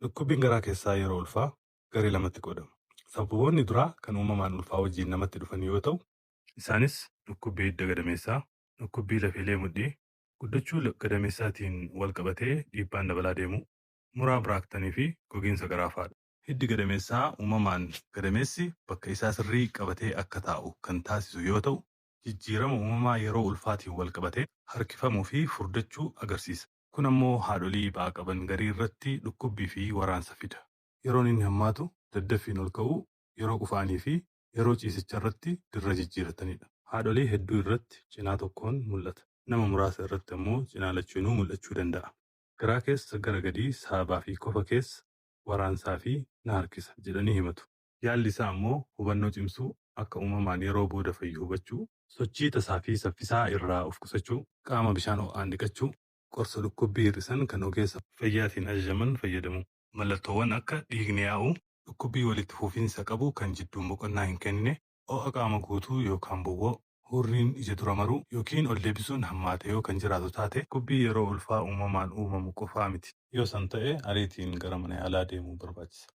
Dhukkubbiin garaa keessaa yeroo ulfaa garee lamatti qoodamu. Sababoonni duraa kan uumamaan ulfaa wajjin namatti dhufan yoo ta'u, isaanis dhukkubbii hidda gadameessaa, dhukkubbii lafeelee mudhii, guddachuu gadameessaatiin wal qabatee dhiibbaan dabalaa deemu, muraa biraaktanii fi gogiinsa garaa fa'aadha. Hiddi gadameessaa uumamaan gadameessi bakka isaa sirrii qabatee akka taa'u kan taasisu yoo ta'u, jijjiirama uumamaa yeroo ulfaatiin wal qabatee harkifamuu fi furdachuu agarsiisa. Kun ammoo haadholii ba'aa qaban garii irratti dhukkubbii fi waraansa fida. Yeroon inni hammaatu daddaffiin ol ka'uu, yeroo qufaanii fi yeroo ciisicha irratti dirra jijjiiratanidha. Haadholii hedduu irratti cinaa tokkoon mul'ata. Nama muraasa irratti ammoo cinaa lachuunuu mul'achuu danda'a. Garaa keessa gara gadii saabaa fi kofa keessa waraansaa fi na harkisa jedhanii himatu. Yaalli isaa ammoo hubannoo cimsuu, akka uumamaan yeroo booda fayyu hubachuu, sochii tasaa fi saffisaa irraa of qusachuu, qaama bishaan ho'aan dhiqachuu, qorsa dhukkubbii hir'isan kan ogeessa fayyaatiin ajajaman fayyadamu. Mallattoowwan akka dhiigni yaa'uu, dhukkubbii walitti fufiinsa qabu kan jidduun boqonnaa hin kennine, ho'a qaama guutuu yookaan bowwoo, hurriin ija dura maruu yookiin ol deebisuun hammaate yoo kan jiraatu taate dhukkubbii yeroo ulfaa uumamaan uumamu qofaa miti. Yoo san ta'e ariitiin gara mana yaalaa deemuu barbaachisa.